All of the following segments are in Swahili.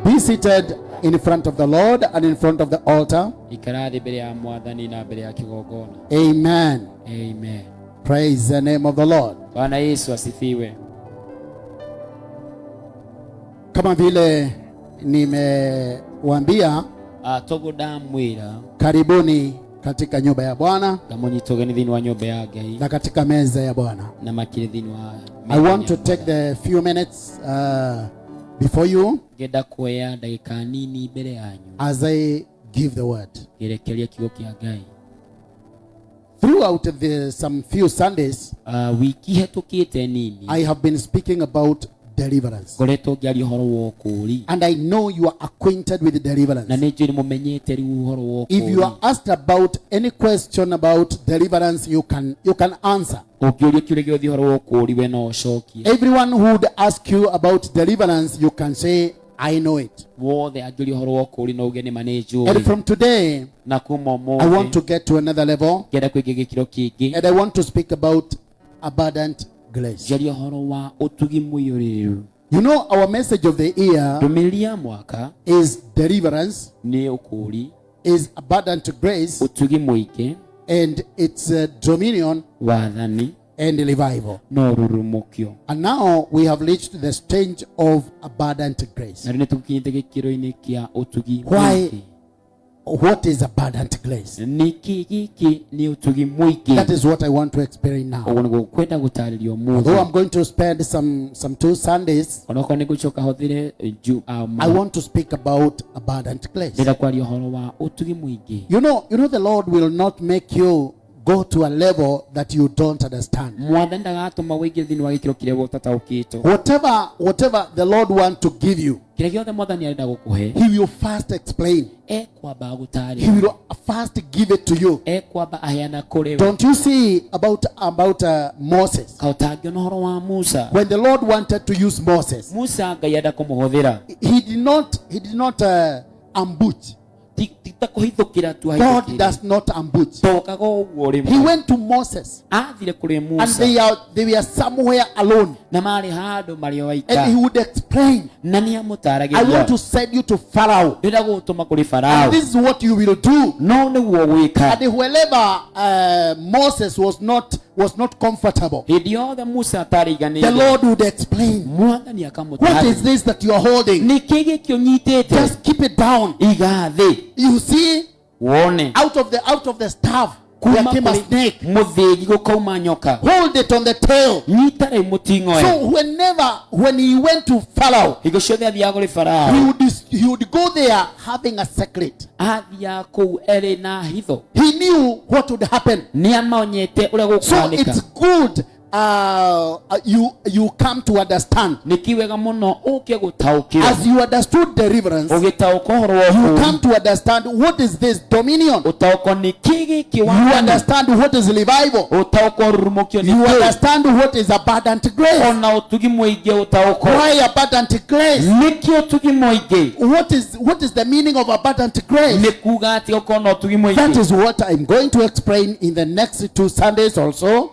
Be seated in front of the Lord and in front of the altar. Amen. Amen. Praise the name of the Lord. Bwana Yesu asifiwe. Kama vile nimewaambia, karibuni katika nyumba ya Bwana na katika meza ya Bwana. I want to take the few minutes before you as I give the word. Throughout some few Sundays, I have been speaking about deliverance. And I know you are acquainted with deliverance. If you are asked about any question about deliverance, you can answer. Everyone who would ask you about deliverance, you can say, I know it. And from today, I want to get to another level. And I want to speak about abundant grace. You know, our message of the year is deliverance, is abundant grace, and it's dominion and revival. And now we have reached the stage of abundant grace. Why? What is abundant grace? That is what I want to explain now. Although I'm going to spend some 2 Sundays, I want to speak about abundant grace. You know the Lord will not make you go to a level that you don't understand. Whatever the Lord wants to give you, He will first explain. He will first give it to you. Don't you see about Moses? When the Lord wanted to use Moses, he did not ambush. God does not ambush. He went to Moses, and they were somewhere alone, and he would explain, I want to send you to Pharaoh, and this is what you will do. And wherever Moses was not comfortable, the Lord would explain, what is this that you are holding? Just keep it down. You see, out of the staff there came a snake. Hold it on the tail. So when he went to Pharaoh, he would go there having a secret. He knew what would happen. So it's good you come to understand. As you understood deliverance, you come to understand what is this dominion. You understand what is revival. You understand what is abundant grace. Why abundant grace? What is the meaning of abundant grace? That is what I'm going to explain in the next 2 Sundays also.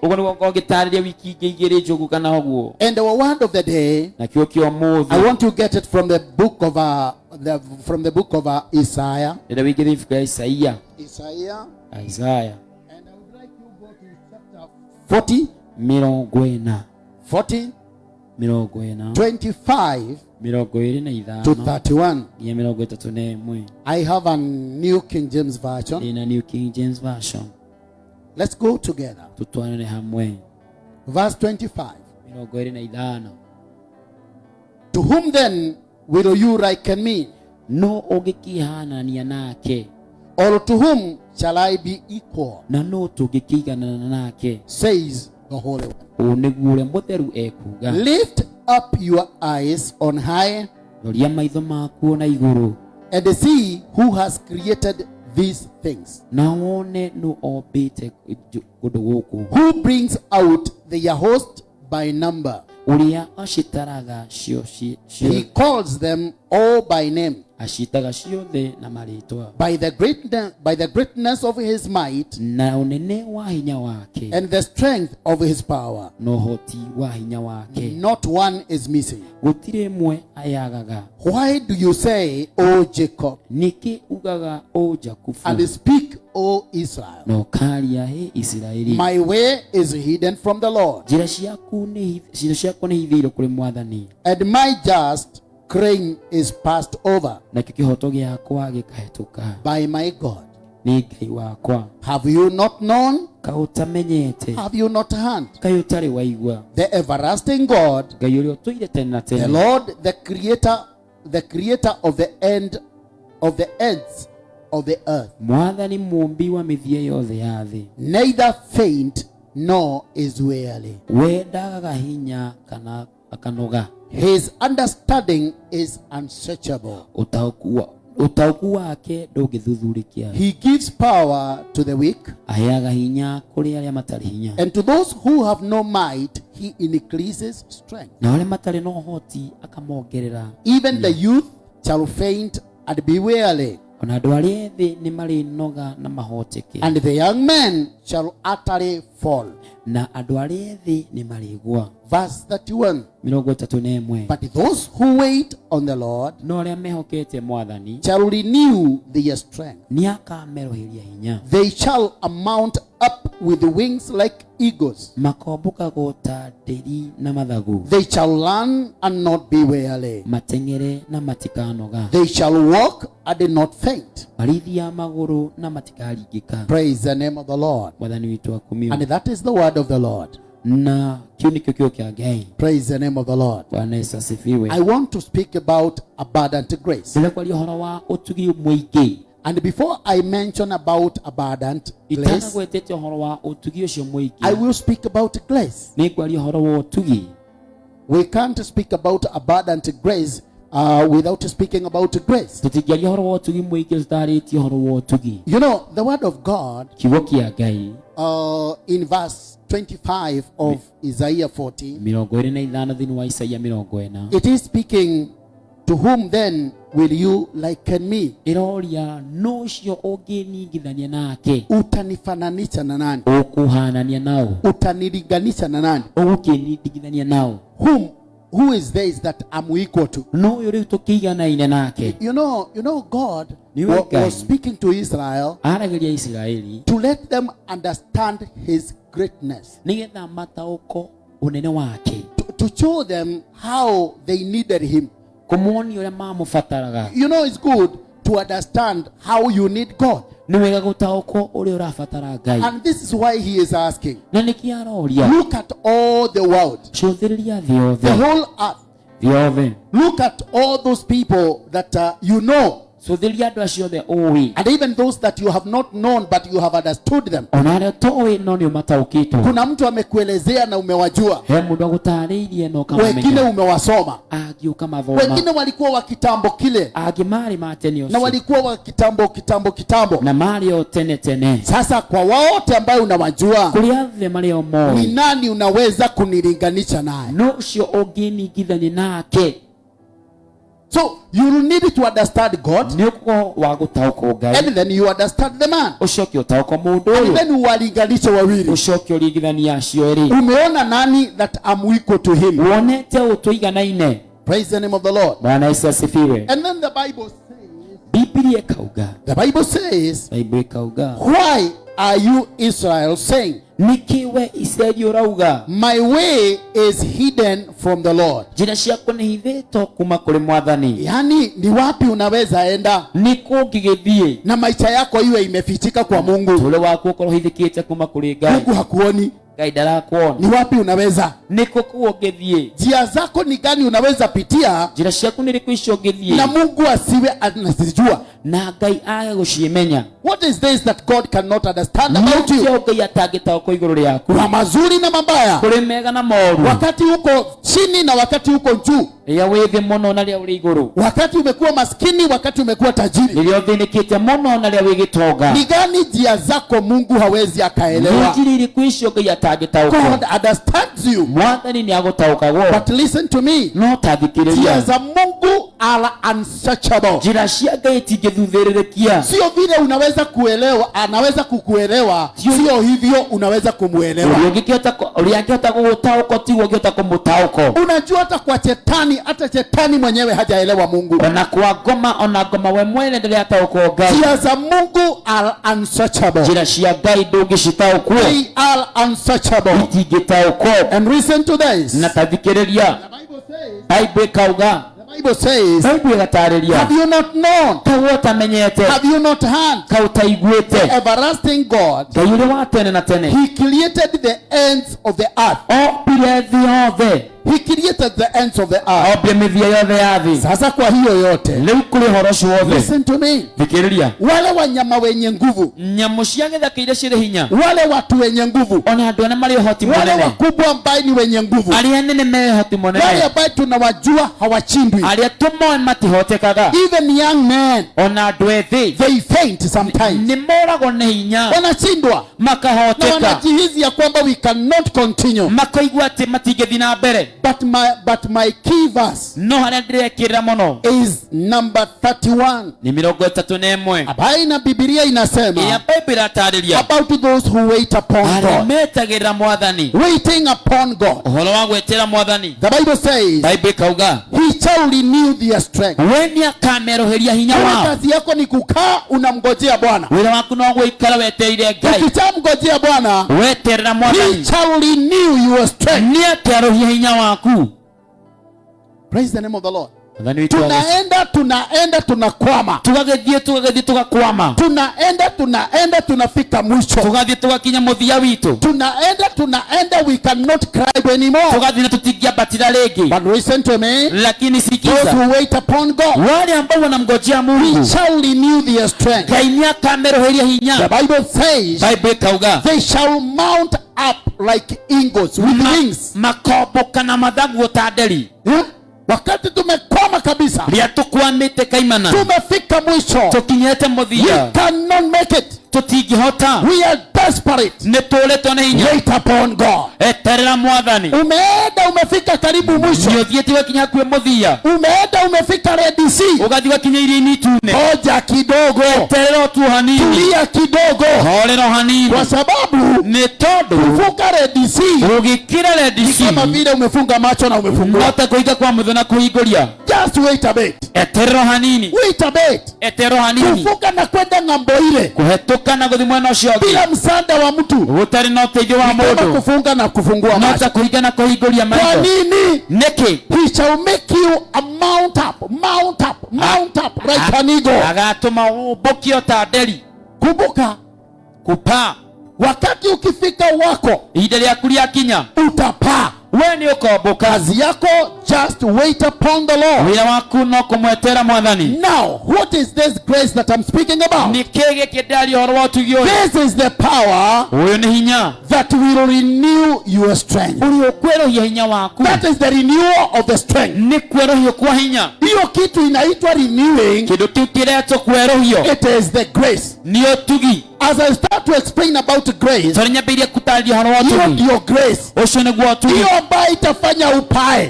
And our word of the day, I want to get it from the book of Isaiah. Isaiah. And I would like you to go to chapter 40. 25 to 31. I have a New King James Version. Let's go together. Verse 25. To whom then will you liken me? Or to whom shall I be equal? Says the Holy One. Lift up your eyes on high and see who has created these things. Who brings out their host by number. He calls them all by name. ashitaga ciothe na maritwa by the greatness of his might na unene wa hinya wake and the strength of his power. no hoti wa hinya wake Not one is missing. gutire mwe ayagaga. Why do you say, O Jacob, niki ugaga o Jakubu and speak, O Israel? no karia he Israeli. My way is hidden from the Lord, njira ciaku ni hithiro kuri Mwathani, and my just crane is passed over na kihoto giakwa gikahituka by my God. ni Ngai wakwa. Have you not known? Ka utamenyete, Have you not heard? kai utari waigua, The everlasting God, Ngai uria utuire tene na the tene, Lord, the creator of the ends of the earth, Mwathani mumbi wa mithia yothe ya thi, neither faint nor is weary. we ndagaga hinya kana akanoga. His understanding is unsearchable. Utauku wake ndũngĩthuthurikia. He gives power to the weak, aheaga hinya kũrĩ arĩa matarĩ hinya, and to those who have no might he increases strength. na arĩa matarĩ na ũhoti akamongerera. Even the youth shall faint and be weary, ona andũ arĩa ethĩ nĩ marĩnoga na mahoteke, and the young men shall utterly fall. na andũ arĩa ethĩ nĩ marĩgua. Verse 31. 31. But those who wait on the Lord no arĩa mehokete Mwathani shall renew their strength. nĩakameroheria hinya, They shall mount up with wings like eagles. makombũkagwo ta nderi na mathagu, They shall run and not be weary. mateng'ere na matikanoga, They shall walk and not faint. marithia magũrũ na matikaringĩka. Praise the name of the Lord. Mwathani witũ akumio. And that is the word of the Lord. na kiu nĩkĩo kĩo kĩa Ngai. Praise the name of the Lord. Bwana Yesu asifiwe. I want to speak about abundant grace. Ndĩrenda kwaria ũhoro wa ũtugi mũingĩ. And before I mention about abundant grace, Itagwetete ũhoro wa ũtugi ũcio mũingĩ, I will speak about grace. nĩngwaria ũhoro wa ũtugi. We can't speak about abundant grace without speaking about grace. Tũtingĩaria ũhoro wa ũtugi mũingĩ tũtarĩtie ũhoro wa ũtugi. You know, the word of God Kiugo kĩa Ngai in verse 25 of Isaiah 40, 25 thĩinĩ wa Isaia 40, it is speaking, to whom then will you liken me? ĩroria no ũcio ũngĩningithania nake, Utanifananisha na nani? ũkũhanania nao, Utanilinganisha na nani? ũgũkĩningithania nao. Who is this that I'm equal to? No ũyũ rĩu tũkĩiganaine nake. You know God Nĩwe Ngai was speaking to Israel aragĩria Isiraeli to let them understand his greatness, nĩgetha mataũko ũnene wake, to show them how they needed him. kũmonia ũrĩa mamũbataraga. You know, it's good to understand how you need God. Nĩ wega gũtaũkwo ũrĩa ũrabatara Ngai. And this is why he is asking. Na nĩkĩo aroria, Look at all the world, cũthĩrĩria thĩ the yothe, whole earth. thĩ yothe. Look at all those people that you know, Cũthĩrĩria andũ acio othe ũĩ, and even those that you have not known but you have understood them. ona arĩa tũĩ no nĩ ũmataũkĩtwo. Kuna mtu amekuelezea na umewajua, He mũndũ agũtarĩirie na wengine ũkamamenya, umewasoma, angĩ ũkamathoma, wengine walikuwa wa kitambo kile angĩ marĩ ma tene na ũcio, walikuwa wa kitambo. na marĩ o tene tene. Sasa kwa wote ambayo unawajua, Kũrĩ othe marĩ o ni moĩ, nani unaweza kunilinganisha naye? no ũcio ũngĩningithania nake. So you need to understand God, Nĩ ũkorwo wa gũtaũkwo Ngai, and then you understand the man, ũcoke ũtaũkwo mũndũ and ũyũ, then uwalinganishe wawili. ũcoke ũringithania acio erĩ, Umeona nani that I'm equal to him? wonete ũtũiganaine. Praise the name of the Lord. Bwana Yesu asifiwe. And then the Bible says, Biblia ikauga, Bible says, Bible ikauga, why are you Israel saying, nĩkĩ we Isiraeli ũrauga, my way is hidden from the Lord? njĩra ciakwa nĩ hithĩtwo kuma kũrĩ Mwathani. Yani ni wapi unaweza enda Nĩ kũ ngĩgĩthiĩ na maisha yako iwe imefichika kwa Mungu? ũtũũro waku ũkorwo hithĩkĩte kuma kũrĩ Ngai, Mungu hakuoni. Ngai ndarakuona. Ni wapi unaweza? Nĩ kũ kũu ũngĩthiĩ, Njia zako ni gani unaweza pitia njĩra ciaku nĩ rĩkũ icio na ũngĩthiĩ, Mungu asiwe anazijua? na Ngai age gũcimenya? What is this that God cannot understand about you? Nĩkĩo Ngai atangĩtaũkwo igũrũ rĩaku, Kwa mazuri na mabaya, kũrĩ mega na moru, wakati uko chini na wakati uko juu, rĩrĩa wĩ thĩ mũno na rĩrĩa ũrĩ igũrũ, wakati umekuwa maskini, wakati umekuwa tajiri. rĩrĩa ũthĩnĩkĩte mũno na rĩrĩa wĩ gĩtonga. Ni gani njia zako Mungu hawezi akaelewa? Nĩ njĩra irĩkũ icio Ngai atangĩtaũkwo? God understands you. Mwathani nĩ agũtaũkagwo, But listen to me. no Njia tathikĩrĩria, za Mungu Mungu are unsearchable. Njĩra cia Ngai itingĩthuthuria. Sio vile unaweza kuelewa, anaweza kukuelewa, sio hivyo unaweza kumuelewa. Uliangĩhota gũgũtaũkwo tiguo ũngĩhota kũmũtaũkwo. Unajua hata kwa shetani, hata shetani mwenyewe hajaelewa Mungu. Ona kwa ngoma we mwene ndĩrataũkwo Ngai. Njĩra za Mungu are unsearchable. Njĩra cia Ngai ndũngĩcitaũkwo. They are unsearchable. Itingĩtaũkwo. And listen to this. Na tathikĩrĩria. Bible ikauga. Bible says, have you not known? Have you not heard? The everlasting God, He created the ends of the earth. He created the ends of the earth. Sasa kwa hiyo yote, listen to me. Wale wanyama wenye nguvu, wale watu wenye nguvu, wale wakubwa ambao ni wenye nguvu, wale ambao tunawajua hawachindwi, even young men, they faint sometimes, wanashindwa na wanajihisi ya kwamba we cannot continue. But my key verse is number 31. Abai na Biblia inasema about those who wait upon God. Waiting upon God. The Bible says He shall renew their strength. Kazi yako ni kukaa unamngojea Bwana. Ukishamngojea Bwana, He shall renew your strength. Praise the name of the Lord. Tunaenda tunakwama. Tunaenda tunafika mwisho. Tunaenda we cannot cry anymore. But listen to me. Those who wait upon God, He shall renew their strength. The Bible says they shall mount up like eagles with wings. Wakati tumekwama kabisa, tumefika mwisho, we cannot make it, we are desperate. Wait upon God. Umeenda umefika karibu mwisho, umeenda umefika Red Sea, ngoja kidogo, tulia kidogo, kwa sababu kuvuka Red Sea kama vile umefunga macho na umefungua. Just wait a bit. Wait a bit. Kuvuka na kwenda ng'ambo ile bila msaada wa mtu, kufunga na kufungua macho. Kwa nini? He shall make you a mount up like an eagle. Kumbuka, kupaa. Wakati ukifika wako, utapaa. Kazi yako, just wait upon the Lord. Now, what is this grace that I'm speaking about? This is the power that will renew your strength. That is the renewal of the strength. Hiyo kitu inaitwa renewing. It is the grace. As I start to explain about grace, your grace, hiyo ambayo itafanya upae,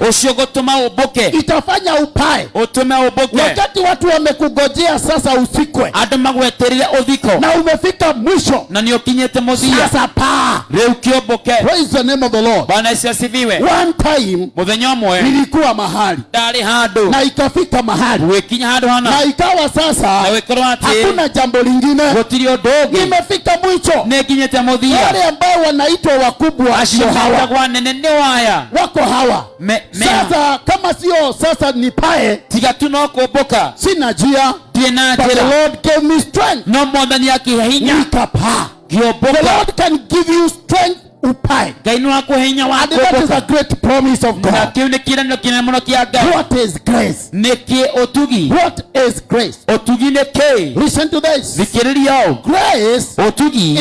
itafanya upae. Wakati watu wamekugojea sasa usikwe, na umefika mwisho, sasa paa. Praise the name of the Lord. One time, nilikuwa mahali, na ikafika mahali, na ikawa sasa hakuna jambo lingine, nimefika mwisho. Wale ambao wanaitwa wakubwa wako hawa. Sasa kama sio sasa nipae, sina njia. But the Lord gave me strength. Nikapaa. The Lord can give you strength. Upai. And that is a great promise of God. What is grace? What is grace? Listen to this. Grace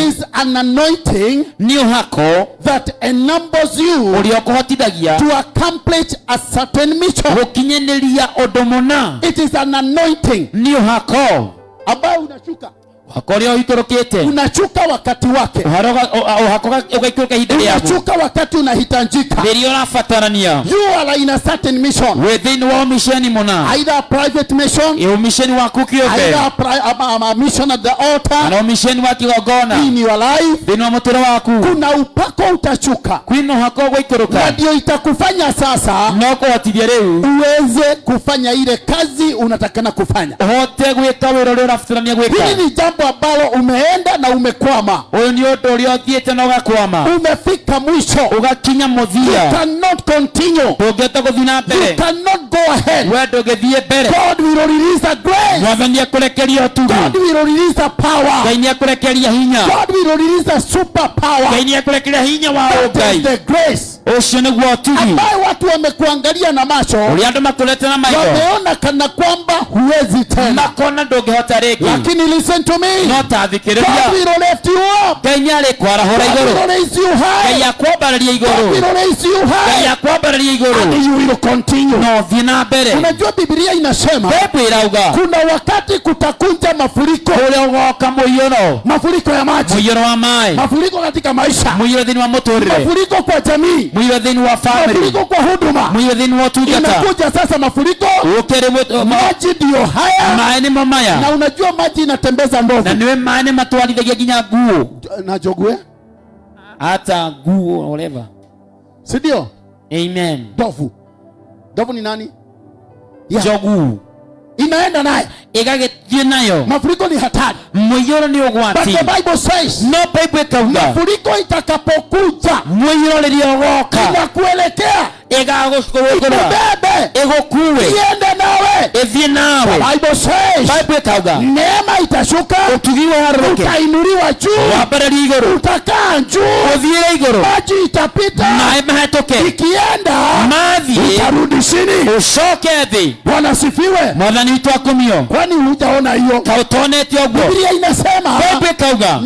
is an anointing that enables you to accomplish a certain mission. It is an anointing ambayo unashuka unachuka wakati wake, unachuka wakati unahitajika. You are in a certain mission, either a private mission, either a mission at the altar, in your life. Kuna upako utachuka, na ndio itakufanya sasa uweze kufanya ile kazi unatakana kufanya. Hili ni jambo ambalo umeenda na umekwama, umefika mwisho, you cannot continue, you cannot go ahead. God will release a grace, God will release a power, God will release a super power. That is the grace ambayo watu wamekuangalia na macho, wameona kana kwamba huwezi tena. Lakini listen to me, God will lift you up, God will raise you high, God will raise you high, and you will continue. Unajua Biblia inasema kuna wakati kutakunja mafuriko, mafuriko ya maji, mafuriko katika maisha, mafuriko kwa jamii, mafuriko kwa huduma. Inakuja sasa mafuriko, maji ndio haya, na unajua maji inatembeza ndovu na jogue hata guo whatever, si ndio? Amen. Ndovu ni nani? Jogu inaenda naye, igagetie nayo. Mafuriko ni hatari, muyoro ni ogwati. But the Bible says, no Bible kauga, mafuriko itakapokuja, muyoro liliogoka, inakuelekea, ikubebe, ikukuwe, iende nawe, evie nawe. Bible says, Bible kauga, neema itashuka, utugiwa haruke, utainuliwa juu, wabadali igoro, utakaa juu, ovie igoro, maji itapita, na mahatoke, ikienda mavi, utarudi chini, ushoke evi. Bwana sifiwe. Mwadhani witu wakumio, kwani hujaona hiyo? Kautone tiogwo. Biblia inasema Bible kauga,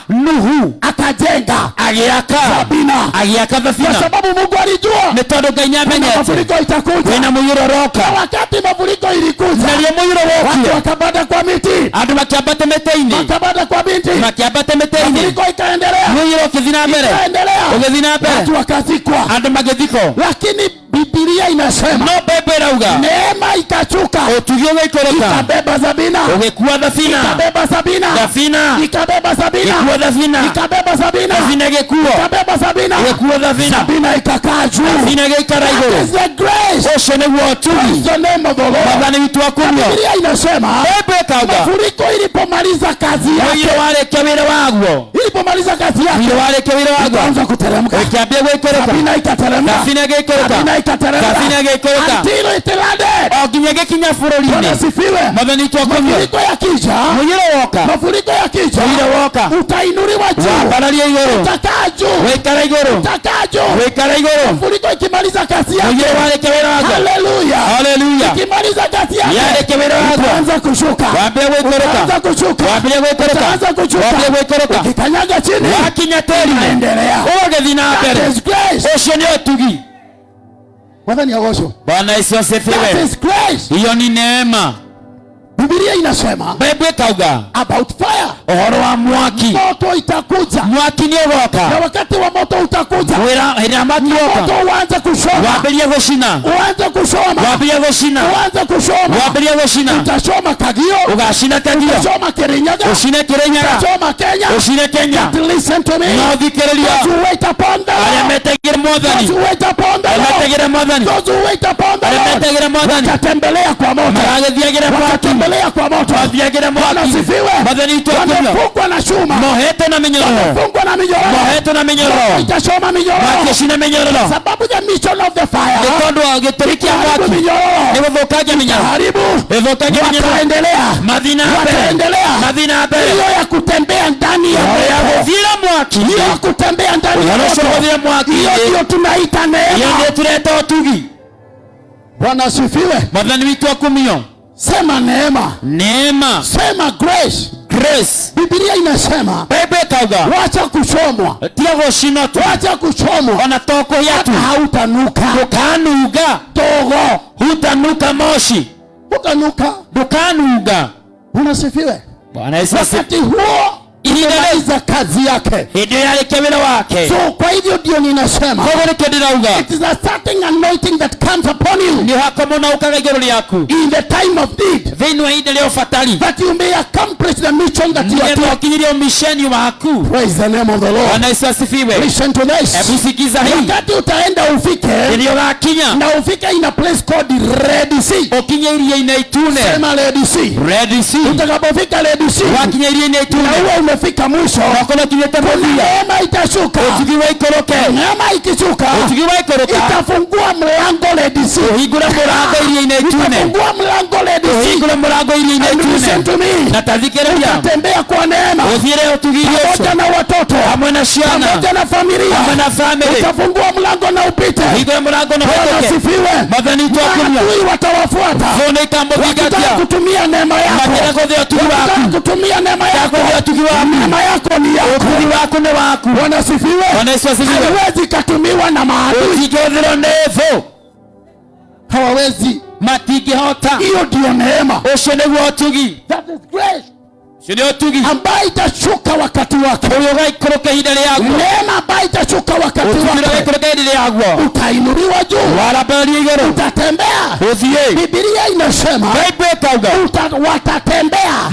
Nuhu akajenga, agiaka Sabina, agiaka Safina, kwa sababu Mungu alijua metodo kanyamenyete mafuriko itakuja. Wena muyuro roka, wakati mafuriko ilikuja, naliye muyuro roki, watu wakabada kwa miti, adu makiabate meteini, wakabada kwa miti, makiabate meteini, mafuriko ikaendelea, muyuro kizina mbele, ukizina mbele, watu wakazikwa, adu mageziko. Lakini Biblia inasema no Bible rauga, neema ikachuka, otugioga ikoroka, ikabeba Sabina, ugekuwa Safina, ikabeba Sabina, Safina, ikabeba Sabina, ikuwa Safina, ikabeba Sabina, Safina gekuwa, ikabeba Sabina, ugekuwa Safina, Sabina ikakaa juu, Safina gekara igoro. That is the grace, Oshone wotugi, the name of the Lord. Mwadhani witu wakumio, Biblia inasema Bible kauga, mafuriko ilipomaliza kazi yake, muyiro wale kewire wagwo, ilipomaliza kazi yake, muyiro wale kewire wagwo, ikaanza kuteremka, ikiambia gwikoroka, Sabina ikateremka, Safina gekoroka, Sabina ikateremka, Safina gekoroka, until it landed. oginya gekinya furorine. Bwana sifiwe. Mwadhani witu wakumio, mafuriko yakija, muyiro woka, mafuriko yakija, muyiro woka, utainuliwa juu, wabalalia igoro, utakaa juu, wekara igoro, utakaa juu, wekara igoro, mafuriko ikimaliza kazi yake, muyiro wale kewire wagwo, hallelujah, hallelujah, ikimaliza kazi yake, yale kewire wagwo, utaanza kushuka, wambia gwikoroka, utaanza kushuka, wambia gwikoroka, utaanza kushuka, wambia gwikoroka, ukikanyaga chini, wakinya terine, endelea, ugethina mbere. That is grace. Osho ni otugi. Mwadhani agosho. Bwana Yesu asifiwe. That is grace. Hiyo ni neema. Biblia inasema Bible kauga about fire, uhoro wa mwaki, moto itakuja, mwaki ni ugoka, na wakati wa moto utakuja, hira maki ugoka, moto uanze kushoma, waberia gushina, uanze kushoma, waberia gushina, uanze kushoma, waberia gushina, utashoma Kagio, ugashina Kagio, utashoma Kirinyaga, ushine Kirinyaga, utashoma Kenya, ushine Kenya. Listen to me, no thikereria, those who wait upon the Lord, metegere modhani, those who wait upon the Lord, metegere modhani, those who wait upon the Lord, metegere modhani, watatembelea kwa moto, watatembelea kwa moto, Bwana sifiwe. Wanafungwa na chuma, wanafungwa na minyororo, itashoma minyororo, sababu ya mission of the fire, haribu, wataendelea, hiyo ya kutembea ndani ya moto, hiyo ya kutembea ndani ya moto, hiyo ndio tunaita neema. Bwana sifiwe. Mwadhani witu wakumio, sema neema, neema, sema grace, grace. Biblia inasema Bible kauga, wacha kuchomwa, tiago shino tu, wacha kuchomwa, ona toko yetu hautanuka, dukanuga, togo hutanuka moshi, utanuka, dukanuga. unasifiwe. Bwana Yesu wakati huo inamaliza kazi yake. So kwa hivyo ndio ninasema it is a certain anointing that comes upon you in the time of need, that you may accomplish the mission that you are doing. Praise the name of the Lord. Listen to this. Wakati utaenda ufike na ufike in a place called Red Sea. Sema Red Sea. Utakapofika Red Sea umefika mwisho, neema itashuka. Neema ikishuka itafungua mlango Red Sea. Itafungua mlango Red Sea. Listen to me. Utatembea kwa neema pamoja na watoto, pamoja na familia. Utafungua mlango na upite. Asifiwe. Maadui watawafuata wakitaka kutumia neema yako, wakitaka kutumia neema yako. Neema yako ni yako. Wanasifiwe. Hawezi katumiwa na maadui. Hawawezi. Hiyo ndio neema. That is grace ambayo itashuka wakati wake. Neema ambayo itashuka wakati wake. Utainuliwa juu. Utatembea. Biblia inasema watatembea.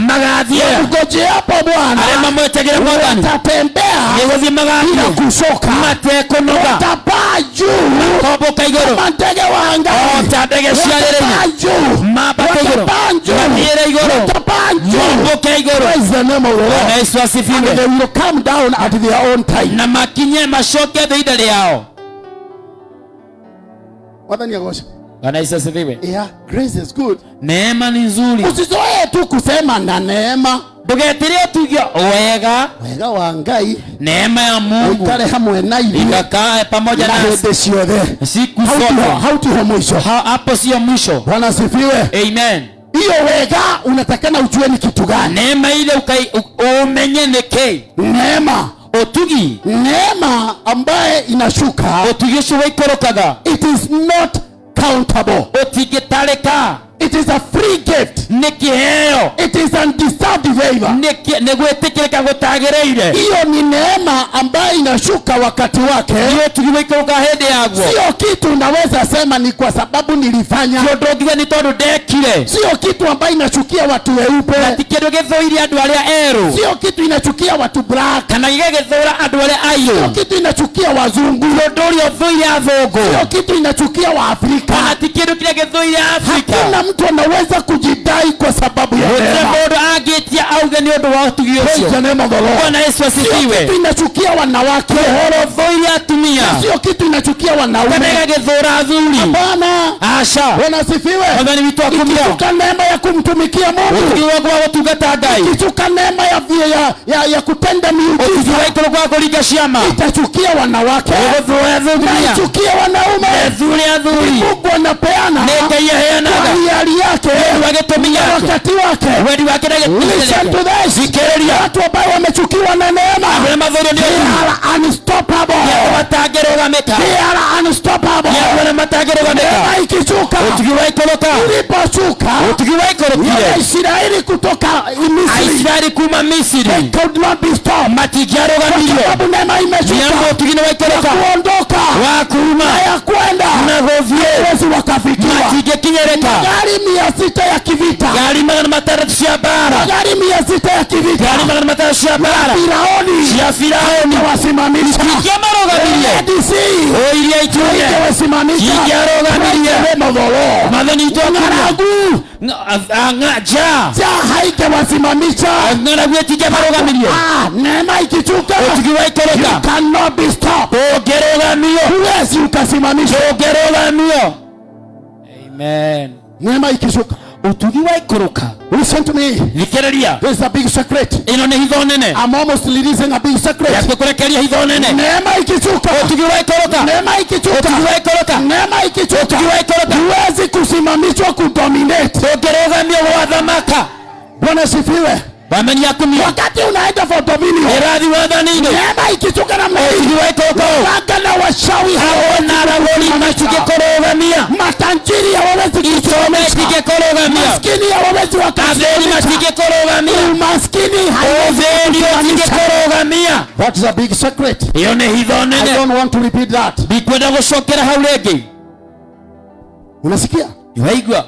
Ngoje hapo Bwana. Watatembea bila kushoka. Watapaa juu kama ndege wa angani. Watapaa juu. Watapaa juu. Praise the name of the Lord. And they will come down at their own time. Na makinye mashoke dhidi yao. Wadhani yagosha. Bwana Yesu asifiwe. Yeah, grace is good. Neema ni nzuri. Usizoe tu kusema na neema. Ndugetirie tugio wega wa Ngai. Neema ya Mungu ikale hamwe na ile. Ikae pamoja nasi. Siku zote. Hauti mwisho. Hapo sio mwisho. Bwana asifiwe. Amen. Hiyo wega unatakana ujue ni kitu gani. Neema ile umenyeneke. Neema otugi. Neema ambaye inashuka. Otugisho waikorokaga. It is not countable. Otigitaleka. It is a free gift. Nikiheo. It is undeserved favor. Negwetekeleka gutagereire. Hiyo ni neema ambayo inashuka wakati wake. Hiyo tukiweka hede yagwo. Sio kitu unaweza sema ni kwa sababu nilifanya. Ndogize ni tondu dekire. Sio kitu ambayo inachukia watu weupe. Natikedo gethoiri andu aria eru. Sio kitu inachukia watu black. Kana igegethora andu aria ayo. Sio kitu inachukia wazungu. Ndori othoiri athungu. Sio kitu inachukia wa Afrika. Kana tikedo kile gethoiri Afrika. Hakuna mtu anaweza kujidai kwa sababu ya neema. Agetia auge ni odo wa tugio sio. Bwana Yesu asifiwe. Sio kitu inachukia wanawake. Horo atumia. Sio kitu inachukia wanaume. Kana gethora athuri. Hapana. Asha. Bwana asifiwe. Bwana vitu akumia. Ikichuka neema ya kumtumikia Mungu. Ukiwa kwa utugata Ngai. Ikichuka neema ya kutenda miujiza. Ukiwa kwa kuliga shama. Itachukia wanawake. Itachukia wanaume. Athuri. Mungu anapeana. Nekeyeheana. Hali yake. Wakati wake. Listen to this. Watu ambao wamechukiwa na neema. They are unstoppable. They are unstoppable. Neema ikichuka. Uliposhuka. Israeli kutoka Misri. Israeli kuma Misri. They could not be stopped. Kwa sababu neema imeshuka. Kuondoka. Wakuma. Ya kwenda. Hawezi wakafikiwa. Magari 600 ya kivita. Gari 600 ya bara. Magari 600 ya kivita. Gari 600 ya bara. Firaoni. Wasimamisha. DC. Oilia ituye. Wasimamisha. Nemo dolo. Madhani itoka. Ngaja. Haike wasimamisha. Ngaragu tije maroga milio. Neema ikichuka. You cannot be stopped. Ogeroga mio. Huwezi ukasimamisha. Ogeroga mio. Amen. Neema ikishuka. Utugiwa ikoroka. Listen to me. Likereria. There's a big secret. Ino ne hizo nene. I'm almost releasing a big secret. Ya kukurekeria hizo nene. Neema ikichuka. Utugiwa ikoroka. Neema ikichuka. Utugiwa ikoroka. Neema ikichuka. Utugiwa ikoroka. Huwezi kusimamishwa kudominate. Ogeroga mio wa dhamaka. Bwana sifiwe. Wamenya kumia. Wakati unaenda for dominion. Eradhi wadhanini. Neema ikishuka namna hii. Waganga na washawi hawana ragoli matikekorogamia. Matanjiri hawawezi kuchomesha. Maskini hawawezi wakasomesha. Maskini hatikekorogamia. What is a big secret? Yone hidhonene. I don't want to repeat that. Bikwenda kushokera haulegi. Unasikia? Yuhaigwa.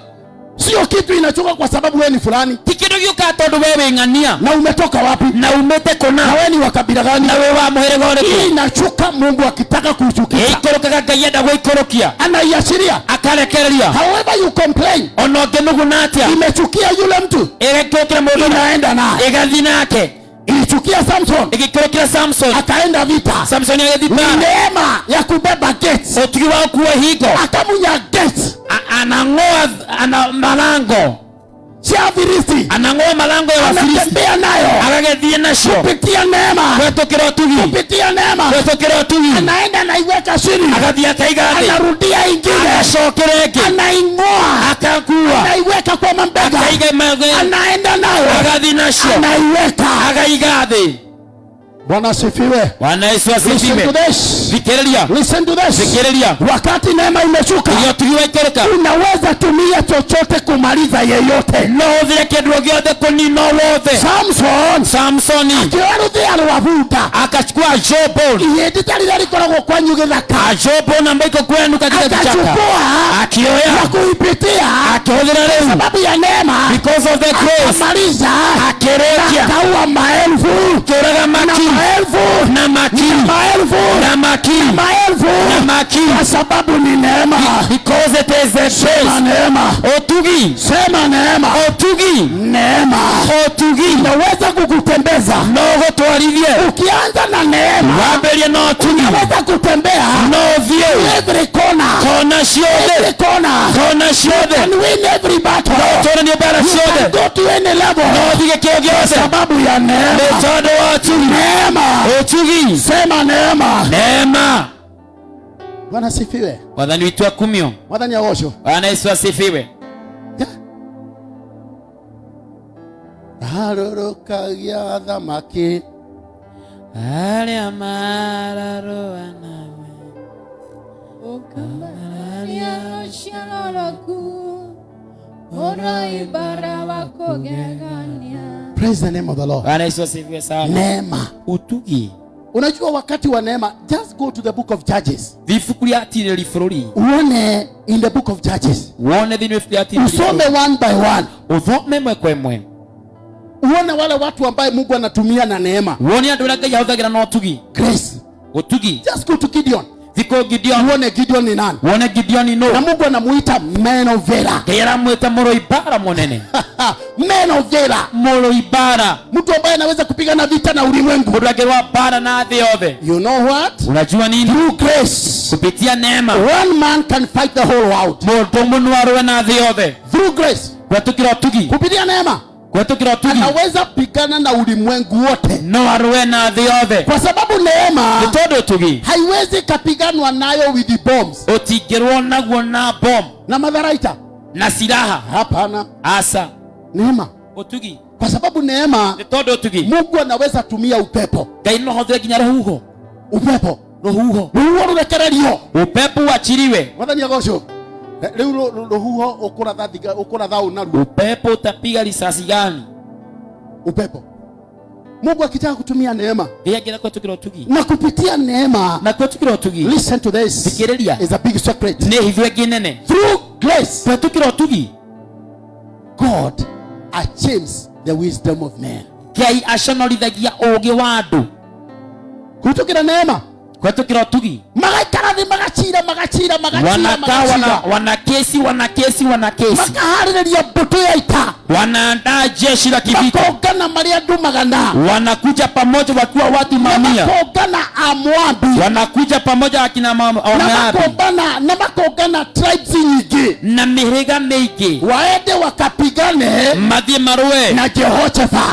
Sio kitu inachoka kwa sababu wewe ni fulani. Tikido yuka todo wewe ngania. Na umetoka wapi? Na umete kona. Na wewe ni wa kabila gani? Na wewe wa muhere gore. Hii inachuka Mungu akitaka kuichukia. Ikoroka kagayeda go ikorokia. Anaiashiria. Akalekereria. However you complain. Onogenugu natia. Imechukia yule mtu. Erekokera modo inaenda naye. Egathi nake. Ilichukia Samson. Ikikorokera Samson. Akaenda vita. Samson yagethita. Neema ya kubeba gates. Otugiwa kuwa higo. Akamunya gates. Anangoa malango. Siafirisi. Anangoa malango ya Wafilisti. Anatembea nayo. Akagethia nacio. Kupitia neema. Kwetokera otugi. Kupitia neema. Kwetokera otugi. Anaenda naiweka chini. Akathia akaigathi. Anarudia ingine. Anacokera ĩngĩ. Anaing'oa. Akakua. Anaiweka kwa mabega. Akaiga magwe. Anaenda nayo. Agathi nacio. Anaiweka. Akaigathi. Bwana asifiwe. Bwana Yesu asifiwe. Fikiriria. Listen to this. Fikiriria. Wakati neema imeshuka, yotugiwa ikoroka, unaweza tumia chochote kumaliza yeyote. No vile kedro gyothe kunino wothe. Samsoni akiwaruthi aliwavuta, akachukua Jobo. Yedi talila likoragwo kwanyu githaka. Jobo namba iko kwenu katika kichaka. Akachukua. Akioya. Na kuipitia. Akihudhira leo. Sababu ya neema. Because of the grace. Akamaliza. Akerekia. Akaua maelfu. Kuraga maki. Maelfu. Na maki. Maelfu. Na maki. Maelfu. Na maki. Kwa sababu ni neema. Because it is the grace. Sema neema. Otugi. Sema neema. Otugi. Neema. Otugi. Inaweza kukutembeza. Nogo tuarivie. Ukianza na neema. Wabelia no otugi. Unaweza kutembea. No view. Every corner. Kona shiode. Every corner. Kona shiode. And win every battle. No tona ni bara shiode. Go to any level. No dige kiogyote. Sababu ya neema. Metodo wa otugi. Neema. Otugi. Sema neema. Neema. Bwana asifiwe. Wadhani uitwa kumio. Wadhani ya osho. Bwana Yesu asifiwe. Harorokagia thamaki. Aria mararo anawe. Ukamaria shalalaku. Ora ibara wako gegania. Praise the name of the Lord. Bwana Yesu asifiwe sana. Neema. Utugi. Unajua wakati wa neema, just go to the book of Judges. Vifukulia tireli furori. Uone in the book of Judges. Uone vifukulia tireli. Usome one by one. Uthome mwe kwa mwe. Uone wale watu ambao Mungu anatumia na neema. Uone andũ arĩa Ngai ahũthagĩra na ũtugi. Grace. Ũtugi. Just go to Gideon. Thiko Gideon. Uone Gideon ni nani? Uone Gideon no. Na Mungu anamuita man of valor. Ngai aramwĩta mũrũi bara mũnene. Man of valor. Mũrũi bara. Mtu ambaye anaweza kupigana vita na ulimwengu. Mũndũ angĩrũa bara na thĩ yothe. You know what? Unajua nini? Through grace. Kupitia neema. One man can fight the whole world. Mũndũ mũno arũe na thĩ yothe. Through grace. Kũhetũkĩra ũtugi. Kupitia neema. Kũhetũkĩra ũtugi. Anaweza pigana na ulimwengu wote. No arũe na thĩ yothe. Kwa sababu neema. Nĩ tondũ ũtugi. Haiwezi kapiganwa nayo with the bombs. Ũtingĩrũo naguo na bomb. Na madharaita. Na silaha. Hapana. Asa. Neema. Ũtugi. Kwa sababu neema. Nĩ tondũ ũtugi. Mungu anaweza tumia upepo. Ngai no ahũthĩre nginya rũhuho. Upepo. Rũhuho. Rũhuho rũrekererio. Upepo uachiliwe. Mwathani agocwo. Rĩu rũhuho ũkũratha ũnaruo. Upepo utapiga risasi gani? Upepo. Mungu akitaka kutumia neema. Yeye kwetukira utugi. Na kupitia neema. Na kwetukira utugi. Listen to this. Fikiriria. Is a big secret. Ne hivyo kinene. Through grace. Kwetukira utugi. God achieves the wisdom of man. Ngai acanolithagia ũũgĩ wa andũ. Kutukira neema. Kwetukira utugi. Magaikara thĩ magacira. Wanakesi. Makaharĩrĩria mbũtũ ya ita. Wanaandaa jeshi la kivita. Makongana marĩa andũ magana. Wanakuja pamoja wakiwa watu mamia. Makongana Amoabi. Wanakuja pamoja akina Moabi. Na makongana tribes nyingi. Na mihirĩga mĩingĩ. Waende wakapigane. Mathiĩ marũe.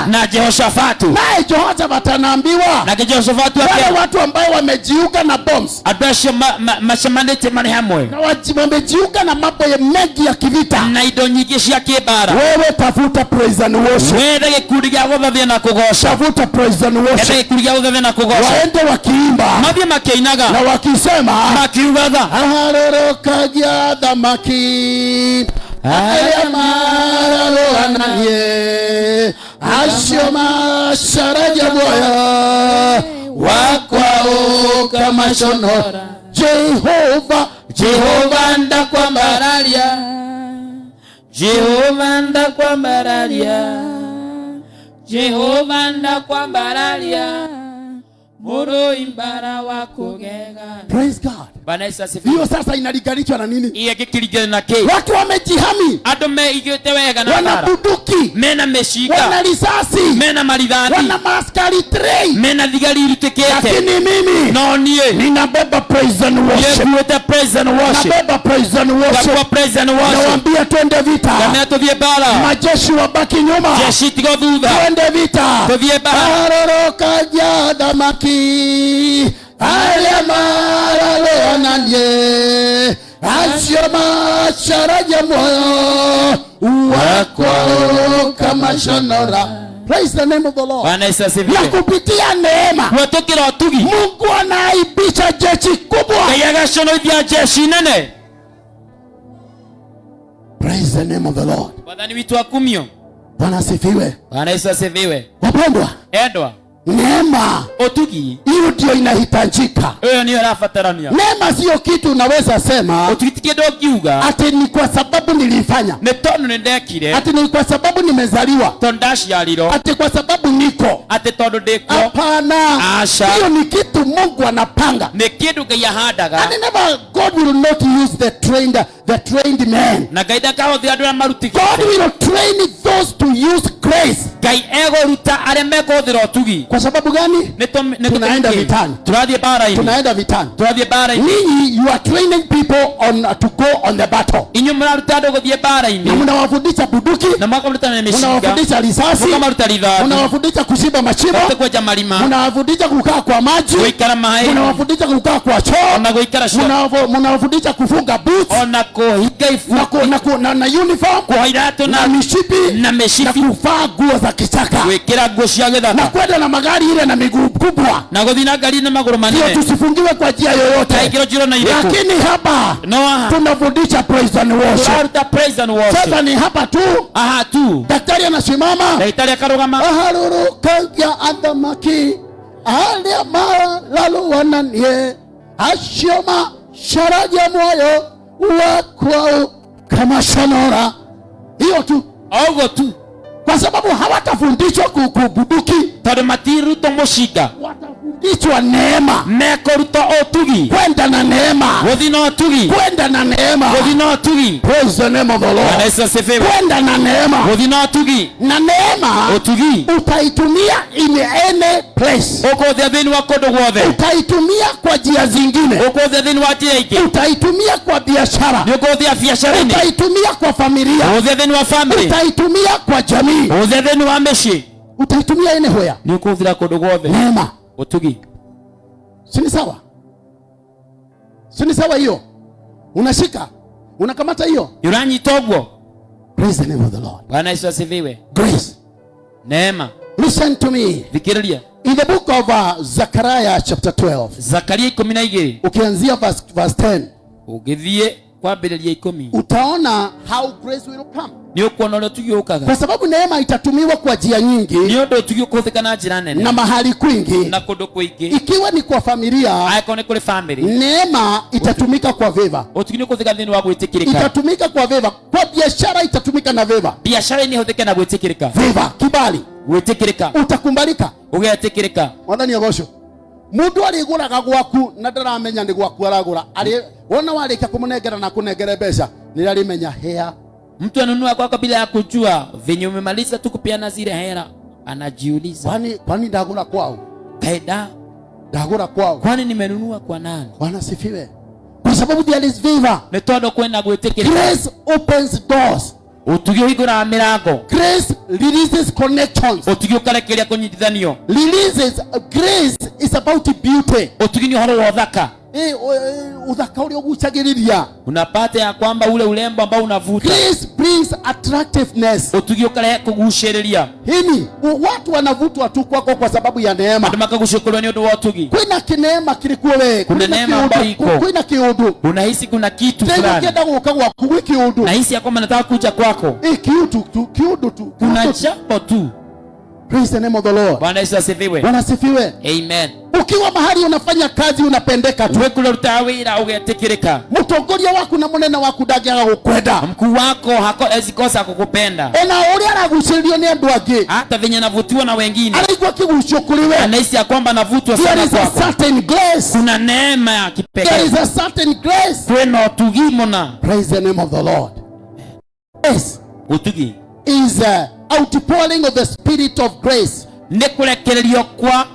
Na Jehoshafatu. Naye Jehoshafatu anaambiwa. Na Jehoshafatu wale watu ambao wamejiunga na bombs. Adasha macemanĩtie marĩ hamwe na wamejiunga na mambo mengi ya kivita na indo nyingĩ cia kĩmbara. Wewe tafuta praise and worship. Wethe gĩkundi gĩa gũthathia na kũgoca. Tafuta praise and Wethe worship. gĩkundi gĩa gũthathia na kũgoca. Waende wakiimba mathiĩ makĩinaga na wakisema makiugaga harũrũkagia thamaki arĩa mararũananie acio macaragia muoyo wakwa ũkamaconora. Jehova ndakwambararia, Jehova ndakwambararia, Jehova ndakwambararia, muroimbara wa kugega. Praise God. Bwana Yesu asifiwe. Hiyo sasa inalinganishwa na nini? Iye gikirigana na kei. Watu wamejihami. Andũ meigĩte wega na wana bunduki, mena mĩcinga, wana risasi, mena marithathi, wana maskari train, mena thigari irutĩkĩte. Lakini mimi no niĩ ninabeba praise and worship. Nĩkuĩte praise and worship. Nabeba praise and worship. Nabeba praise and worship. Nawaambia twende vita. Kamea tũthiĩ mbara. Majeshi wabaki nyuma. Jeshi tigo thutha. Twende vita. Tũthiĩ mbara. Harũrũkagia thamaki arĩa mararũananie acio macaragia muoyo wakwa ũkamaconora. Praise the name of the Lord. Bwana Yesu asifiwe. Na kupitia neema kuhĩtũkĩra ũtugi Mungu anaipisha jeshi kubwa. Ngai agaconoithia jeshi nene. Praise the name of the Lord. Wathani witũ akumio. Bwana asifiwe. Bwana Yesu asifiwe. Wapendwa, endwa neema utugi hiyo ndio inahitajika. Hiyo ndio rafatarania. Neema sio kitu unaweza sema utugi kidogo kiuga ati ni kwa sababu nilifanya, ne tono nendekire, ati ni kwa sababu nimezaliwa, tondashi aliro, ati kwa sababu niko, ati todo deko. Hapana, asha hiyo ni kitu Mungu anapanga. Ne kitu kayahadaga. And never, God will not use the trained men. Na gaida kao the adura maruti. God will train those to use grace. Gai ego ruta aremeko the rotugi. Kwa sababu gani? Tunaenda vitani. Tunadia bara ini. Tunaenda vitani. Tunadia bara ini. Ninyi, you are training people on to go on the battle. Inyo mnaruta dogo die bara ini. Na mnawafundisha bunduki. Na mwaka mnaruta na mishika. Mnawafundisha risasi. Mwaka mnaruta ridha. Mnawafundisha kushimba mashimo. Kwa jamalima. Mnawafundisha kukaa kwa maji. Kuikara mahali. Mnawafundisha kukaa kwa choo. Na kuikara shoo. Mnawafundisha kufunga boots. Ona kuhiga ifu. Na uniform. Kuhairato na mishipi. Na mishipi. Na kuvaa nguo za kichaka. Kuikira nguo cia githaka. Na kwenda na magari ile na miguu kubwa. Na kuthina gari na maguru manene. Tusifungiwe kwa njia yoyote. Lakini hapa tunafundisha praise and worship. Praise and worship. Sasa ni hapa tu. Aha tu. Daktari anasimama. Daktari akarugama. Harũrũkagia athamaki arĩa mararũananie acio macaragia muoyo wakwa ũkamaconora. Hiyo tu. Ogo tu. Kwa sababu hawatafundishwa kubuduki. Tondũ matiruto mũcinga. Watafundishwa neema. Mekuruta ũtugi. Kwenda na neema. Gũthina ũtugi. Kwenda na neema. Gũthina ũtugi. Praise the name of the Lord. Yesu asifiwe. Kwenda na neema. Gũthina ũtugi. Na neema ũtugi utaitumia in any place. Ũkũthia thĩinĩ wa kũndũ guothe. Utaitumia kwa njia zingine. Ũkũthia thĩinĩ wa njĩra ingĩ. Utaitumia kwa biashara. Ũkũthia biacara-inĩ. Utaitumia kwa familia. Ũkũthia thĩinĩ wa family. Utaitumia kwa jamii. Ũkũthia thĩinĩ wa mĩciĩ. Utaitumia anywhere. Nĩ ũkũthira kũndũ guothe. Neema. Ũtugi. Sini sawa? Sini sawa hiyo? Unashika? Unakamata hiyo? Uranyita ũguo. Praise the name of the Lord. Bwana Yesu asifiwe. Grace. Neema. Listen to me. Thikĩrĩria. In the book of Zechariah chapter 12. Zakaria 12. Ukianzia verse 10. Ũgĩthiĩ kwambĩrĩria 10. Utaona how grace will come. Nĩ ũkuona ũrĩa ũtugi ũkaga. Kwa sababu neema itatumiwa kwa njia nyingi. Nĩ ũndũ ũtugi ũkũhũthĩka na njĩra nene. Na mahali kwingi. Na kũndũ kũingĩ. Ikiwa ni kwa familia. Aĩkorwo nĩ kũrĩ family. Neema itatumika kwa favor. Ũtugi nĩ ũkũhũthĩka thĩinĩ wa gwĩtĩkĩrĩka. Itatumika kwa favor. Kwa biashara itatumika na favor. Biashara-inĩ ĩhũthĩke na gwĩtĩkĩrĩka. Favor, kibali. Gwĩtĩkĩrĩka. Utakumbalika. Ũgetĩkĩrĩka. Mwathani agocwo. Mundu ariguraga gwaku na ndaramenya ni gwaku aragura. Wona warĩkia kũmũnengera na kũnengere mbeca nĩ arimenya hea. Mtu anunua kwako bila ya kujua venye umemaliza tu kupeana zile hela, anajiuliza kwani ndagura kwao? Kaida ndagura kwao. Kwani nimenunua kwa nani? Bwana sifiwe. Kwa sababu there is favor. Nĩ tondũ kwenda gwĩtĩkĩrĩka. Grace opens doors. Utugi ũhingũraga mĩrango. Grace releases connections. Utugi ũkarekereria kũnyitithanio. Grace is about beauty. Utugi nĩ ũhoro wa ũthaka. uthaka ule ugucagiriria. Unapata ya kwamba ule urembo ambao unavuta. Grace brings attractiveness. Utugi ukale kugushiriria. Hini watu wanavutwa tu kwako kwa sababu ya neema. Ndio makagushukuru ni wa utugi. Kuna kineema kilikuwa wewe. Kuna neema ambayo iko. Kuna kiudu. Unahisi kuna kitu fulani. Tena ukienda ukagwa kuwe kiudu. Nahisi ya kwamba nataka kuja kwako. Kiudu tu. Kuna jambo tu. Praise the name of the Lord. Bwana Yesu asifiwe. Bwana asifiwe. Amen. Ukiwa mahali unafanya kazi unapendeka tu. Wewe kule utawira ugetikirika. Mutongoria wako na munene waku ndagiaga gukwenda. Mkuu wako ezikosa kukupenda. Ena uri araguciririo ni andu angi. Hata venye navutiwa na wengine. Alaigwa kigucio kuri we. Anahisi ya kwamba navutwa sana kwako. There is a certain grace. Kuna neema ya kipekee. There is a certain grace. Kuna utugi mona. Praise the name of the Lord. Yes. Utugi is outpouring of the spirit of grace. Nikulekererio kwa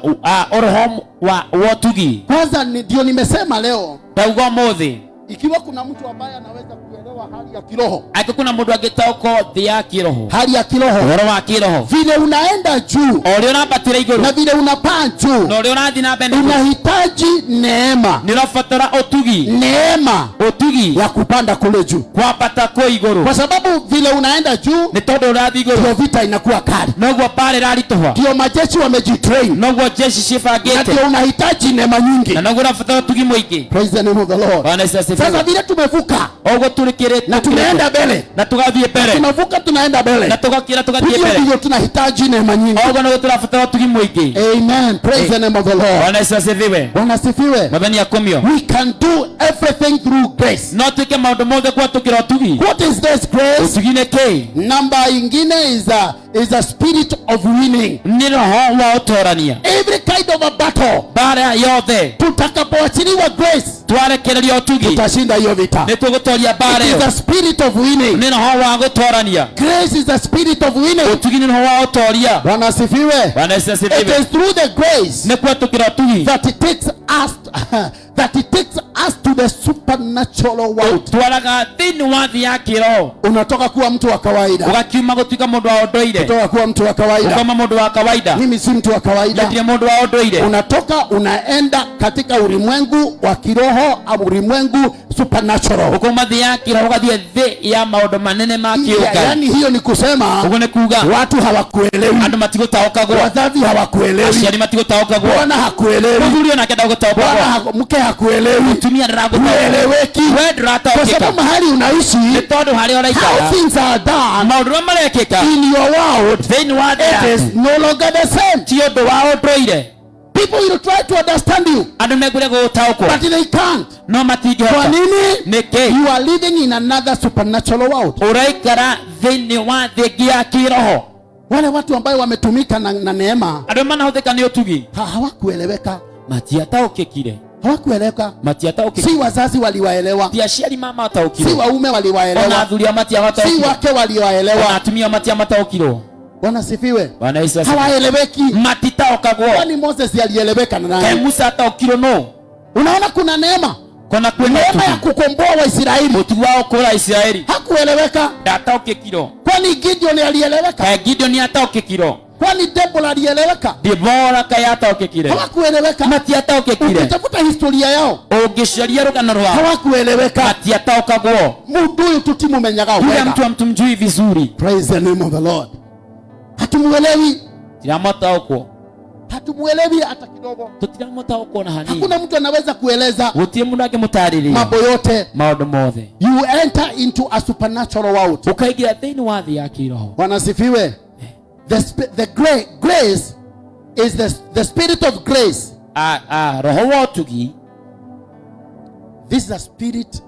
roho wa utugi. Kwanza ndio nimesema leo. Taugo mothi. Ikiwa kuna mtu ambaye anaweza kuelewa hali ya kiroho. Ati kuna mtu agitauko thia ya kiroho. Hali ya kiroho. Roho wa kiroho. Vile unaenda juu. Ori unabatira iguru. Na vile unapaa juu. Na ori unathi na mbele. Unahitaji neema. Nirafatara utugi. Neema. Utugi ya kupanda kule juu. Kwapata ko iguru. Kwa sababu vile unaenda juu. Ni todo urathi iguru. Ndio vita inakuwa kali. Nogwa pale raritoha. Ndio majeshi wamejitrain. Nogwa jeshi shifagete. Na ndio unahitaji neema nyingi. Na nogwa unafatara utugi mwingi. Praise the name of the Lord. Bwana Yesu asifiwe. Sasa vile tumevuka. Ogo tulikirete. Na tunaenda mbele. Na tugathie mbele. Tunavuka tunaenda mbele. Na tugathie mbele. Ndio tunahitaji neema nyingi. Ogo ndio tunafatara utugi mwingi. Amen. Praise the name of the Lord. Bwana Yesu asifiwe. Bwana asifiwe. Mabani ya komio. We can do everything through grace. No tuke maundu mothe kwa tukira utugi. What is this grace? Utugine ke. Namba ingine is a spirit of winning. Ni roho wa utorania. Every kind of a battle. Bara yothe. Tutakapoachiliwa grace. Twarekereria utugi. Tutashinda hiyo vita. Ni tugutoria bara yo. It is a spirit of winning. Ni roho wa gutorania. Grace is a spirit of winning. Utugi ni roho wa utoria. Bwana asifiwe. Bwana Yesu asifiwe. It is through the grace. Ni kwa tukira utugi. That it takes us to the supernatural world. Twaraga thini wa thi ya kiroho. Unatoka kuwa mtu wa kawaida. Ugakiuma gutuika mundu wa undoire. Unatoka kuwa mtu wa kawaida. Kama mundu wa kawaida. Mimi si mtu wa kawaida. Ndiye mundu wa undoire. Unatoka unaenda katika ulimwengu wa kiroho au ulimwengu supernatural. Ukoma thi ya kiroho gathie thi ya maundu manene ma kiuga. Yaani hiyo ni kusema ugone kuga watu hawakuelewi. Andu matigutaukagwo. Wazazi hawakuelewi. Aciari matigutaukagwo. Bwana hakuelewi. Muthuri ona kenda gutaukagwo. Bwana mke hakuelewi. Mutumia ndaraguta. Kueleweki. We ndurataukika. Kwa sababu mahali unaishi. Ni tondu hari oraikara. How things are done. Maundu marekeka. In your world. Thini wa thi. It is no longer the same. Ti undu wa undoire. People will try to understand you. Andu megure gutaukwo. But they can't. No matingihota. Kwa nini? Niki. You are living in another supernatural world. Uraikara thini wa thi ya kiroho. Wale watu ambao wametumika na neema. Andu manahuthika ni utugi. Hawakueleweka. Matiataukikire. Hawakueleweka. Matiataukikire. Si wazazi waliwaelewa. Ti aciari mama ataukirwo. Si waume waliwaelewa. Ona athuri matiataukirwo. Si wake waliwaelewa. Ona atumia matiataukirwo. Bwana sifiwe. Bwana Yesu asifiwe. Hawaeleweki. Matitaukagwo. Kwani Moses alieleweka na nani? Musa ataukirwo no. Unaona kuna neema. Kuna neema ya kukomboa Waisraeli. Utugi wa kura Israeli. Hakueleweka. Ndataukikirwo. Kwani Gideon alieleweka? Gideon ataukikirwo. Kwani Deborah alieleweka? Deborah kayataukikire. Hawakueleweka. Matiataukikire. Ukitafuta historia yao. Ungisharia rugano rwao. Hawakueleweka. Matiataukagwo. Mundu huyu tutimumenyaga wega. Yule mtu hamtumjui vizuri. Praise the name of the Lord. Hatumuelewi. Tiramataukwo. Hatumuelewi hata kidogo. Tutiramataukwo na hanini. Hakuna mtu anaweza kueleza. Gutie mundu akimutariria. Mambo yote. Maundu mothe. You enter into a supernatural world. Ukaigira thini wa thi ya kiroho. Bwana sifiwe. The grace is the spirit of grace. Roho wa utugi. This is a spirit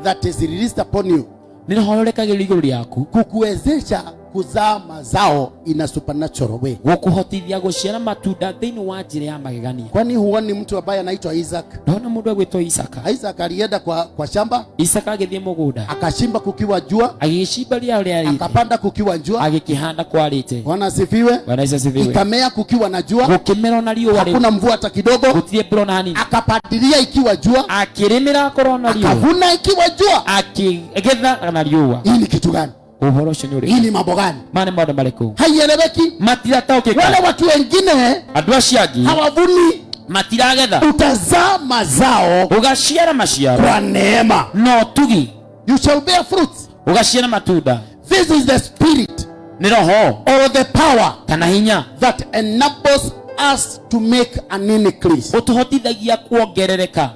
that is released upon you. Ni roho rekagira iguru riaku. Kukuwezesha kuzaa mazao in a supernatural way. Gukuhotithia guciara matunda thini wa njira ya magegania. Kwani huoni mtu ambaye anaitwa Isaac? Naona mundu agwitwo Isaka. Isaac alienda kwa shamba. Isaka agithie mugunda. Akashimba kukiwa jua. Agishimba ria akapanda kukiwa jua. Agikihanda kwarite. Bwana asifiwe. Bwana asifiwe. Ikamea kukiwa na jua. Gukimera na riua. Hakuna mvua hata kidogo. Gutie mbura na hanini. Akapadilia ikiwa jua. Akirimira korona riua. Akavuna ikiwa jua. Akigetha na riua. Hii ni kitu gani? Hii ni mambo gani? Mane maundu mariku. Haieleweki. Matirataukika. Wale watu wengine andu aciangi hawavuni. matiragetha utazaa mazao ugashiara mashiaro kwa neema. no tugi You shall bear fruits. ugashiara matunda. This is the spirit ni roho or the power kana hinya that enables us to make an increase. utuhotithagia kuongerereka.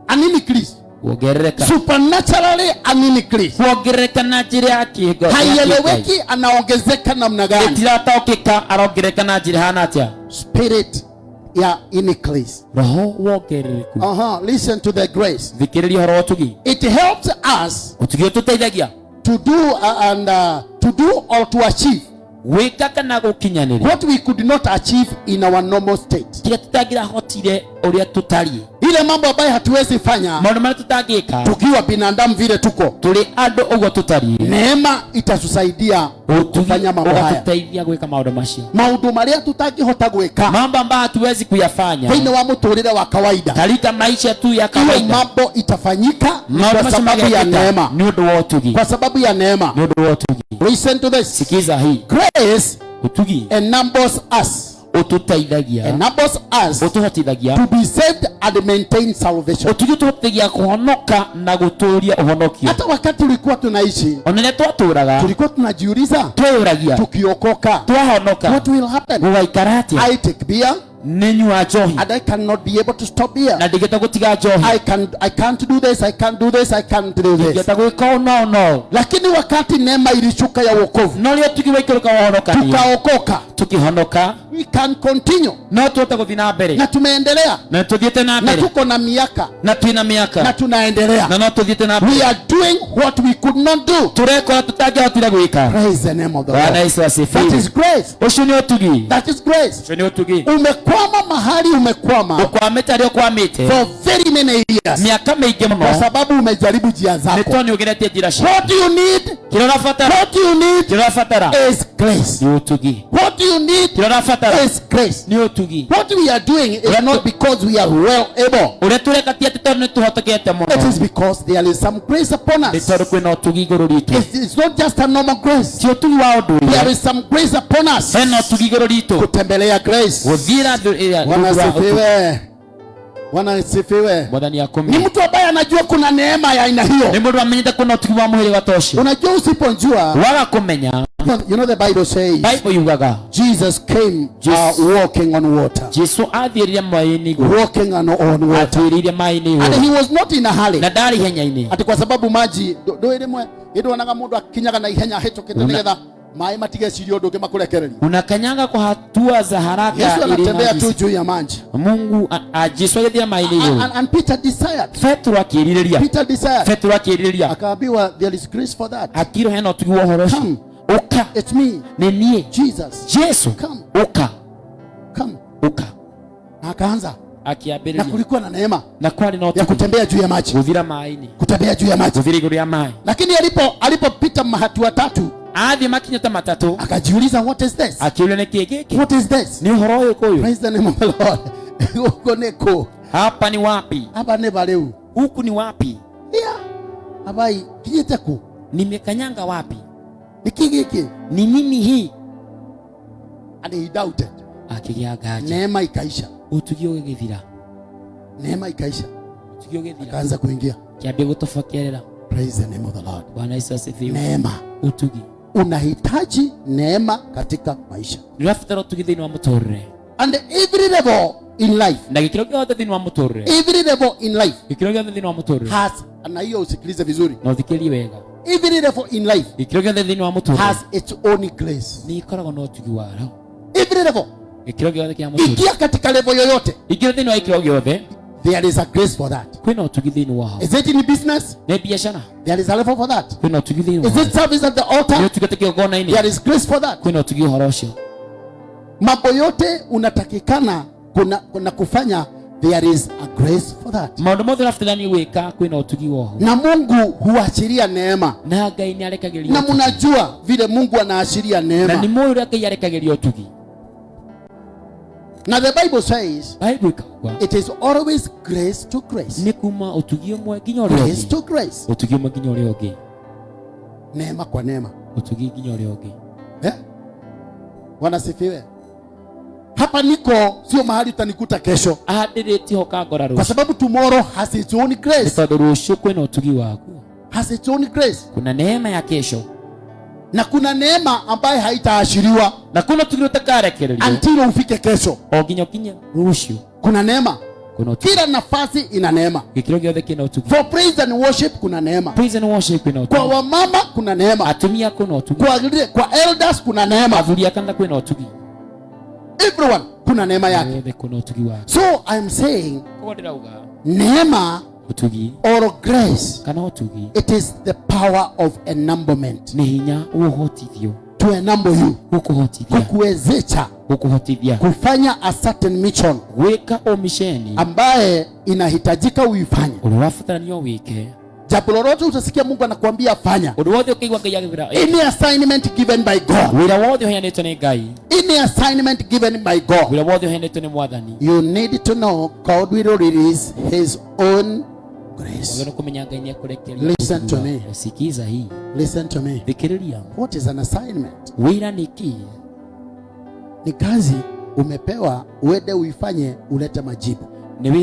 An increase. Kuongerereka. Supernaturally an increase. Kuongerereka na njira ya kigo. Haieleweki anaongezeka namna gani. Itirataukika arongereka na njira hana atia. Spirit ya increase. Roho wongerereku. Listen to the grace. Thikiriria horo tugi. It helps us utugi ututeithagia to do or to achieve wika kana gukinyaniria what we could not achieve in our normal state. kile tutagira hotire uria tutari ile mambo ambayo hatuwezi fanya maana mara tutagika tukiwa binadamu vile tuko tuli ando ugo tutari. Neema itatusaidia kufanya mambo haya. Tutaidia gweka maundu macio. Maundu maria tutangihota gweka. Mambo ambayo hatuwezi kuyafanya. Thĩinĩ wa mũtũrĩre wa kawaida. Katika maisha tu ya kawaida. Hiyo mambo itafanyika kwa sababu ya neema. Ni udo wa utugi. Kwa sababu ya neema. Ni udo wa utugi. Listen to this. Sikiza hii. Grace utugi enables us. Ututeithagia. Enables us. Utuhotithagia. To be saved and maintain salvation. Utugi utuhotithagia kuhonoka na guturia uhonokio. Hata wakati tulikuwa tunaishi. Onene twaturaga. Tulikuwa tunajiuliza. Tweyuragia. Tukiokoka. Twahonoka. What will happen? Gugaikara atia. I take beer. Ninywa njohi. And I cannot be able to stop beer. Na ndigeta gutiga njohi. I can't do this, I can't do this, I can't do this. Ndigeta gwika no. Lakini wakati neema ilishuka ya wokovu. No leo tukiwaikoroka wahonoka. Tukaokoka. Tukihonoka. We can continue. No tuota guthi na mbere. Na tumeendelea. Na tuthiete na mbere. Na tuko na miaka. Na twina miaka. Na tunaendelea. Na no tuthiete na mbere. We are doing what we could not do. Tureko tutangihotire gwika. Praise the name of the Lord. Bwana Yesu asifiwe. That is grace. Ucio ni utugi. That is grace. Ucio ni utugi. Umekwama mahali umekwama. Ukwamete ali ukwamite. For very many years. Miaka mingi muno. Kwa sababu umejaribu njia zako. Ni toni ugeretie njira cia. What do you need? Kile unafatara. What do you need? Kile unafatara. Is grace. Ni utugi. What do you need? Kile unafatara. Is grace. Ni utugi. What we are doing is not because we are well able. Ure tureka tia toni tuhotokete muno. It is because there is some grace upon us. Nitoru kwina utugi iguru ritu. It's not just a normal grace. Si utugi wa undu. There is some grace upon us. Hena utugi iguru ritu. Kutembelea grace. Guthira Wanasifiwe. Wanasifiwe. Ni mtu ambaye anajua kuna neema ya aina hiyo. Ni mtu amenyeta kuna utugi wa mwili wa tosha. Unajua usipojua wala kumenya. You know the Bible says. Bible yugaga. Jesus came walking on water. Jesu athiriria maini go. Walking on water. Athiriria maini go. And he was not in a hurry. Na dari henya ini. Ati kwa sababu maji do irimwe indo naga mundu akinyaga na ihenya hetokete nigetha mai matigecirio nduge makurekereria. Unakanyanga kwa hatua za haraka. Yesu anatembea tu juu ya maji. Mungu Jesu athiriria maini go. And Peter desired. Petro akiriria. Peter desired. Petro akiriria. Akaambiwa there is grace for that. Akiro hena utugi wa horoshi. Uka. It's me. Ni nie. Jesus. Jesu. Come. Uka. Come. Uka. Akaanza. Akiambiriria. Na kulikuwa na neema. Na kwani na ya kutembea juu ya maji. Kuvira maini. Kutembea juu ya maji. Kuvira iguru ya mai. Lakini alipopita hatua tatu. Athi makinyata matatu. Akajiuliza what is this? Akiuliza ni kiki. What is this? Ni uhoro uyu kuyu. Praise the name of the Lord. Huko niko. Hapa ni wapi? Hapa ni baleu. Huku ni wapi? Yeah. Abai kinyete ku. Nimekanyanga wapi? Nikigiki. Ni nini hii? And he doubted. Akigiagaje. Neema ikaisha. Utugi ugithira. Neema ikaisha. Utugi ugithira. Akaanza kuingia. Kiambia gutofakerera. Praise the name of the Lord. Bwana Yesu asifiwe. Neema. Utugi. Unahitaji neema katika maisha. Nirafatara utugi thini wa muturire. And every level in life. Na gikiro giothe thini wa muturire. Every level in life. Gikiro giothe thini wa muturire. Has, na hiyo usikilize vizuri. Na uthikirie wega. Every level in life. Gikiro giothe thini wa muturire. Has its own grace. Ni ikoragwo na utugi wao. Every level. Gikiro giothe kia muturire. Ikia katika level yoyote. Ikiro thini wa ikiro giothe. There is a grace for that. Kwina utugi thini wao. Is it in business? Ne biashara. There is a level for that. Kwina utugi thini wao. Is it service at the altar? Ni utugi tekio gona ini. There is grace for that. Kwina utugi uhoro ucio. Mambo yote unatakikana kuna kufanya. There is a grace for that. Maundu mothe rafutirani gwika kwina utugi woho. Na Mungu huachilia neema. Na Ngai ni arekagĩria. Na mnajua vile Mungu anaashiria neema. Na ni moyo uria Ngai arekagĩria utugi. Now the Bible says, Bible ikauga, it is always grace to grace. Ni kuma utugi umwe nginya uria Grace to grace. Utugi umwe nginya uria ungi. Neema kwa neema. Utugi nginya uria ungi. Wanasifiwe. hapa niko sio mahali utanikuta kesho, kwa sababu tomorrow has its own grace. Has its own grace. Kuna neema ya kesho na kuna neema ambaye haitaashiriwa na kuna tukirotakarekererio until ufike kesho. Oginyokinya rushu kuna neema. Kila nafasi ina neema. For praise and worship kuna neema. Praise and worship kuna kwa wamama kuna neema. Atumia kuna otugi. Kwa elders kuna neema. Avulia kanda kuna otugi. Everyone kuna neema yake. So I'm saying neema or grace, it is the power of enablement. To enable you, kukuwezesha kufanya a certain mission ambaye inahitajika uifanye. Jambo lolote utasikia Mungu anakuambia fanya, any assignment given by God, any assignment given by God, you need to know God will release his own grace. Listen to me. Listen to me. What is an assignment? Ni kazi umepewa uende uifanye ulete majibu. And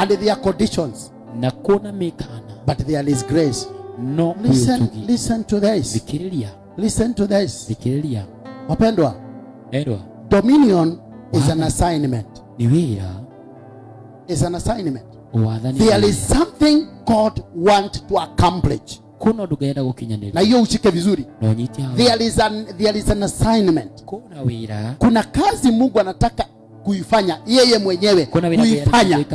there are conditions. But there is grace. Listen to this. Listen to this. Wapendwa, dominion is an assignment. Is an assignment. There is something God wants to accomplish. Na hiyo ushike vizuri. There is an assignment. Kuna kazi Mungu anataka kuifanya yeye mwenyewe kuifanya.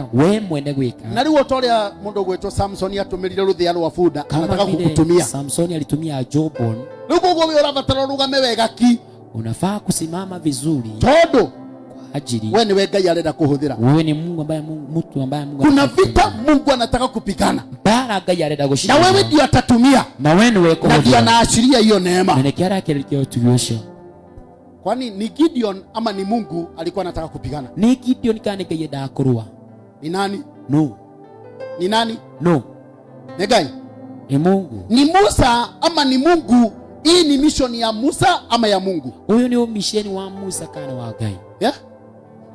Na leo tolea mundu gwetwa Samson yatumirire ruthia rwa funda anataka kukutumia. Samson alitumia Jobon. Lugo gwo wira batara rugame wega ki. Unafaa kusimama vizuri. Todo ajili. Wewe ni Ngai arenda kuhuthira. Wewe ni Mungu ambaye mtu ambaye Mungu. Kuna vita Mungu anataka kupigana. Bara Ngai arenda gushinda. Na wewe ndio atatumia. Na wewe ni weko. Na ndio anaashiria hiyo neema. Na kiara kile tuliosha. Kwani ni Gideon ama ni Mungu alikuwa anataka kupigana? Ni Gideon kana kayeda kurua. Ni nani? No. Ni nani? No. Ni Ngai. Ni Mungu. Ni Musa ama ni Mungu? Hii ni mission ya Musa ama ya Mungu? Huyo ni mission wa Musa kana wa Ngai. Yeah?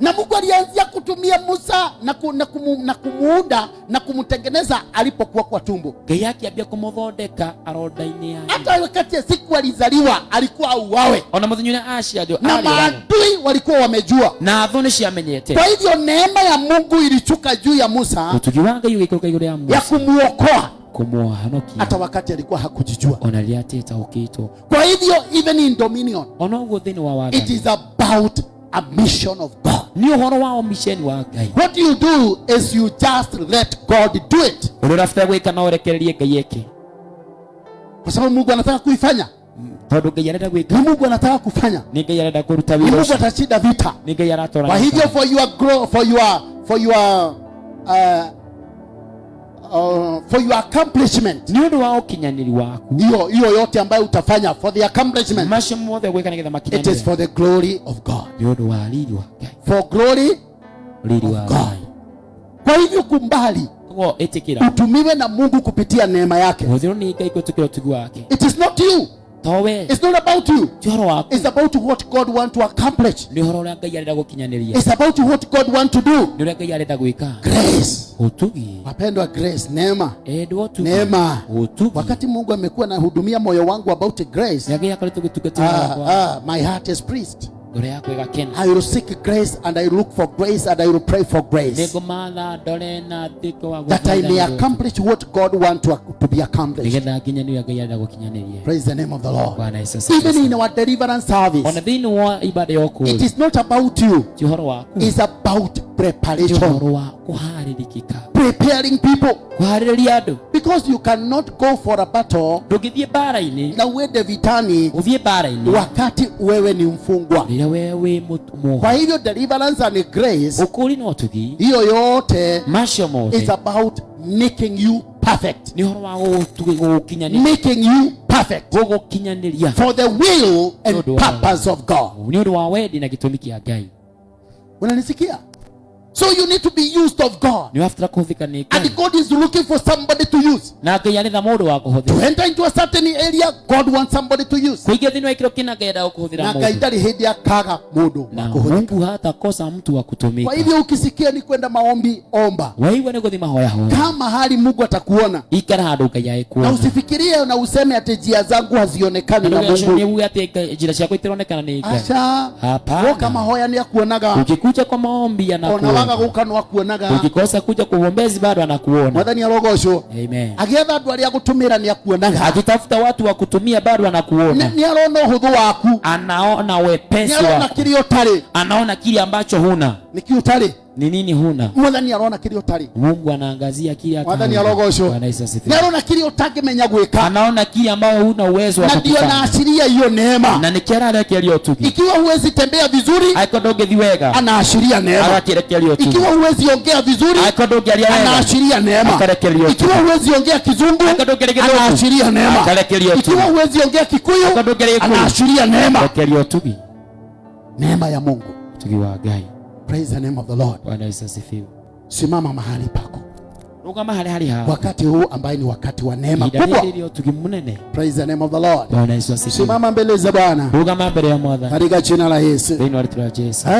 Na Mungu alianzia kutumia Musa na kumuunda na kumtengeneza alipokuwa kwa tumbo. Ngai yake abia kumuthodeka aroda-ini yake. Hata wakati siku alizaliwa alikuwa auawe. Ona muthinyuna acia ndio. Na maadui walikuwa wamejua. Na thoni ciamenyete. Kwa hivyo neema ya Mungu ilichuka juu ya Musa. Utugiwanga yuko ikuruka iguru ya Musa. Ya kumuokoa. Kumuhonokia. Hata wakati alikuwa hakujijua. Ona liateta ukito. Kwa hivyo even in dominion. Ona ugo thini wa waga. It is about a mission of God. Ni uhoro wa mission wa Ngai. What you do is you just let God do it. Urafta gwika na urekererie Ngai yake. Kwa sababu Mungu anataka kuifanya. Todo Ngai arenda gwika. Mungu anataka kufanya. Ni Ngai arenda kuruta wira. Mungu atashinda vita. Ni Ngai aratora. Kwa hivyo for your accomplishment. Ni undu wa ukinyaniri waku. Hiyo yote ambayo utafanya for the accomplishment. Masho mothe gwika nigetha makinyanire. It is for the glory of God. Ni undu wa riri wa Ngai. For glory of God. Kwa hivyo kumbali utumiwe na Mungu kupitia neema yake. It is not you. It's not about you. It's about what God wants to accomplish. It's about what God wants to do. Grace. Wapendwa, grace, neema. Neema. Wakati Mungu amekuwa na hudumia moyo wangu about grace. My heart is pleased. I will seek grace and I look for grace and I will pray for grace, that I may accomplish what God wants to be accomplished. Praise the name of the Lord. Even in our deliverance service, it is not about you. It's about preparation. Preparing people. Because you cannot go for a battle na uende vitani wakati wewe ni mfungwa. Kwa hivyo deliverance and grace, hiyo yote is about making you perfect. Making you perfect for the will and purpose of God. Unanisikia? So you need to be used of God. And God is looking for somebody to use. To enter into a certain area, God wants somebody to use. Na Mungu hatakosa mtu wa kutumika. Kwa hivyo ukisikia ni kwenda maombi, omba. Kama hali Mungu atakuona. Na usifikirie na useme ati njia zangu hazionekani na Mungu. Asha. Hapana. Kama hoya ni akuonaga. Ukikuja kwa maombi anakuona. Ukikosa kuja kuombezi bado anakuona. Mwathani arogocwo. Amen. Agetha andu aria gutumira ni akuonaga. Akitafuta watu wa kutumia bado anakuona. Ni arona uhuthu waku. Anaona wepesi wako. Anaona kile utari. Anaona kile ambacho huna. Ni kile utari. Ni nini huna? Mwathani arona kile utari. Mungu anaangazia kile atakacho. Mwathani arogocwo. Bwana Yesu asifiwe. Ni arona kile utangimenya gwika. Anaona kile ambao huna uwezo wa kufanya. Na ndio naashiria hiyo neema. Na nikera yake aliyotuki. Ikiwa huwezi tembea vizuri, aikodoge wega. Anaashiria neema. Ikiwa huwezi ongea vizuri, aikodoge aliyoega. Anaashiria neema. Ikiwa huwezi ongea kizungu, anaashiria neema. Ikiwa huwezi ongea Kikuyu, anaashiria neema. Neema ya Mungu. Tukiwagai. Praise the name of the Lord. Bwana Yesu asifiwe. Simama mahali pako. Wakati huu ambaye ni wakati wa neema kubwa. Praise the name of the Lord. Simama mbele za Bwana. Katika jina la Yesu.